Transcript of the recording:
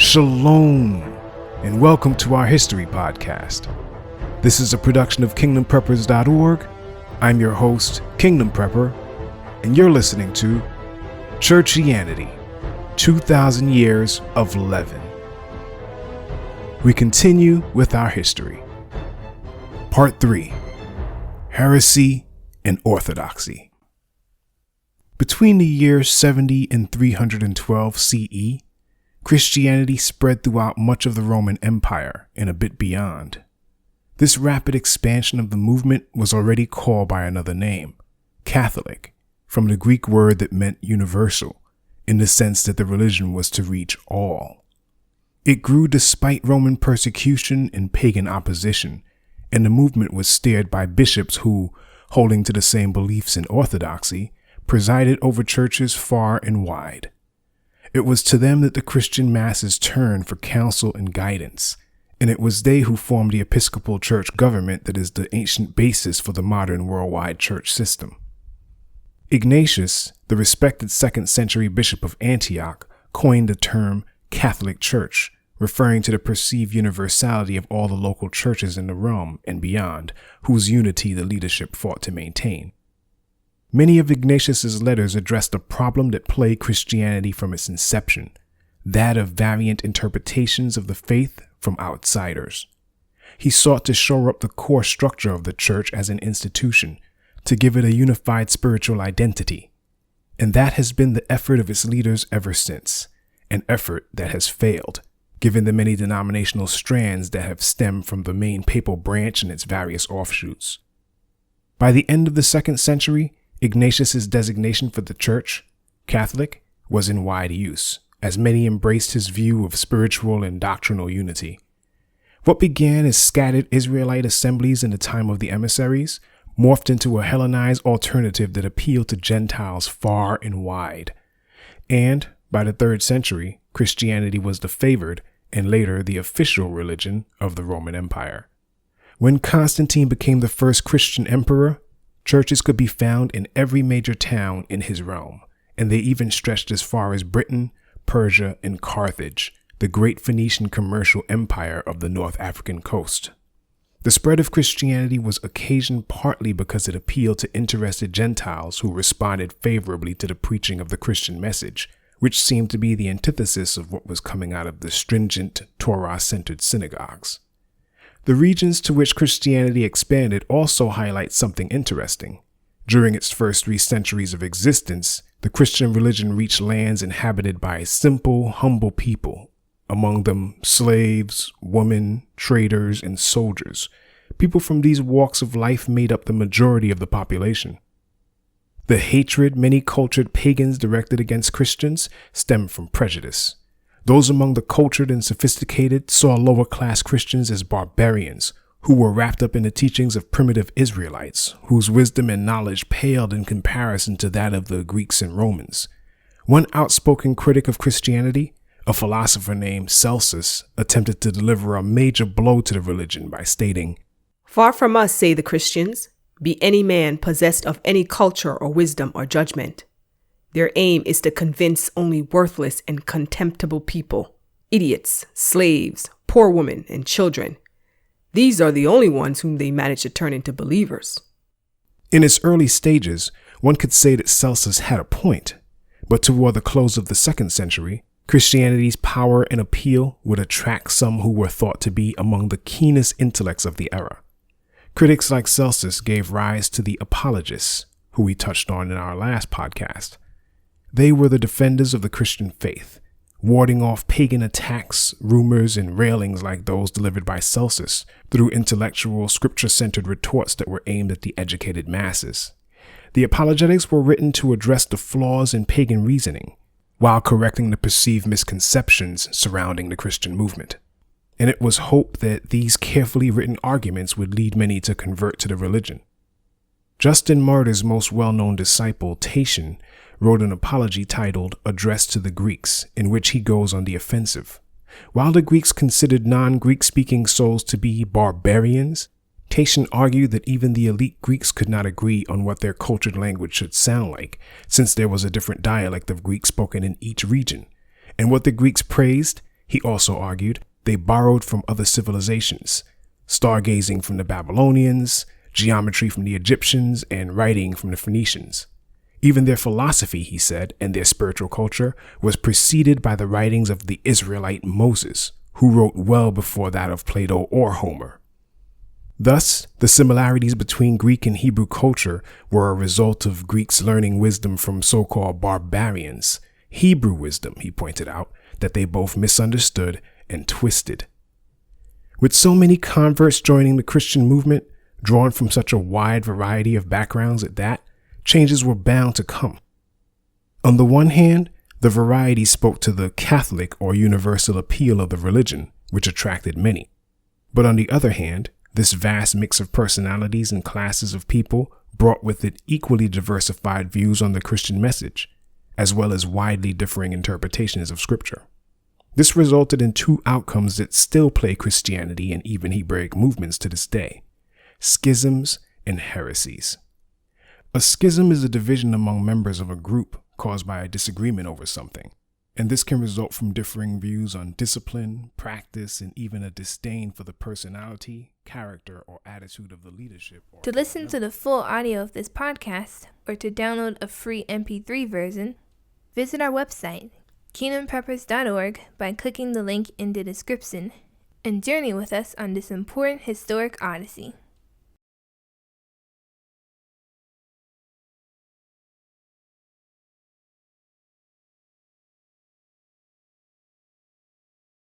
Shalom, and welcome to our History Podcast. This is a production of KingdomPreppers.org. I'm your host, Kingdom Prepper, and you're listening to Churchianity, 2,000 Years of Leaven. We continue with our history. Part 3, Heresy and Orthodoxy. Between the years 70 and 312 CE, Christianity spread throughout much of the Roman Empire and a bit beyond. This rapid expansion of the movement was already called by another name, Catholic, from the Greek word that meant universal, in the sense that the religion was to reach all. It grew despite Roman persecution and pagan opposition, and the movement was steered by bishops who, holding to the same beliefs in Orthodoxy, presided over churches far and wide. It was to them that the Christian masses turned for counsel and guidance, and it was they who formed the Episcopal Church government that is the ancient basis for the modern worldwide church system. Ignatius, the respected 2nd century bishop of Antioch, coined the term Catholic Church, referring to the perceived universality of all the local churches in the realm and beyond, whose unity the leadership fought to maintain. Many of Ignatius's letters addressed the problem that plagued Christianity from its inception, that of variant interpretations of the faith from outsiders. He sought to shore up the core structure of the church as an institution, to give it a unified spiritual identity. And that has been the effort of its leaders ever since, an effort that has failed, given the many denominational strands that have stemmed from the main papal branch and its various offshoots. By the end of the 2nd century, Ignatius's designation for the church, Catholic, was in wide use, as many embraced his view of spiritual and doctrinal unity. What began as scattered Israelite assemblies in the time of the emissaries morphed into a Hellenized alternative that appealed to Gentiles far and wide. And, by the 3rd century, Christianity was the favored, and later the official religion of the Roman Empire. When Constantine became the first Christian emperor, churches could be found in every major town in his realm, and they even stretched as far as Britain, Persia, and Carthage, the great Phoenician commercial empire of the North African coast. The spread of Christianity was occasioned partly because it appealed to interested Gentiles who responded favorably to the preaching of the Christian message, which seemed to be the antithesis of what was coming out of the stringent, Torah-centered synagogues. The regions to which Christianity expanded also highlight something interesting. During its first 3 centuries of existence, the Christian religion reached lands inhabited by simple, humble people, among them slaves, women, traders, and soldiers. People from these walks of life made up the majority of the population. The hatred many cultured pagans directed against Christians stemmed from prejudice. Those among the cultured and sophisticated saw lower-class Christians as barbarians who were wrapped up in the teachings of primitive Israelites, whose wisdom and knowledge paled in comparison to that of the Greeks and Romans. One outspoken critic of Christianity, a philosopher named Celsus, attempted to deliver a major blow to the religion by stating, "Far from us, say the Christians, be any man possessed of any culture or wisdom or judgment. Their aim is to convince only worthless and contemptible people, idiots, slaves, poor women, and children. These are the only ones whom they manage to turn into believers." In its early stages, one could say that Celsus had a point, but toward the close of the 2nd century, Christianity's power and appeal would attract some who were thought to be among the keenest intellects of the era. Critics like Celsus gave rise to the apologists, who we touched on in our last podcast. They were the defenders of the Christian faith, warding off pagan attacks, rumors, and railings like those delivered by Celsus through intellectual, scripture-centered retorts that were aimed at the educated masses. The apologetics were written to address the flaws in pagan reasoning, while correcting the perceived misconceptions surrounding the Christian movement. And it was hoped that these carefully written arguments would lead many to convert to the religion. Justin Martyr's most well-known disciple, Tatian, wrote an apology titled Address to the Greeks, in which he goes on the offensive. While the Greeks considered non-Greek speaking souls to be barbarians, Tatian argued that even the elite Greeks could not agree on what their cultured language should sound like, since there was a different dialect of Greek spoken in each region, and what the Greeks praised, He also argued they borrowed from other civilizations, stargazing from the Babylonians, geometry from the Egyptians, and writing from the Phoenicians. Even their philosophy, he said, and their spiritual culture was preceded by the writings of the Israelite Moses, who wrote well before that of Plato or Homer. Thus, the similarities between Greek and Hebrew culture were a result of Greeks learning wisdom from so-called barbarians, Hebrew wisdom, he pointed out, that they both misunderstood and twisted. With so many converts joining the Christian movement, drawn from such a wide variety of backgrounds at that, changes were bound to come. On the one hand, the variety spoke to the Catholic or universal appeal of the religion, which attracted many. But on the other hand, this vast mix of personalities and classes of people brought with it equally diversified views on the Christian message, as well as widely differing interpretations of Scripture. This resulted in two outcomes that still plague Christianity and even Hebraic movements to this day: schisms and heresies. A schism is a division among members of a group caused by a disagreement over something, and this can result from differing views on discipline, practice, and even a disdain for the personality, character, or attitude of the leadership. To listen to the full audio of this podcast, or to download a free MP3 version, visit our website, kingdompreppers.org, by clicking the link in the description, and journey with us on this important historic odyssey.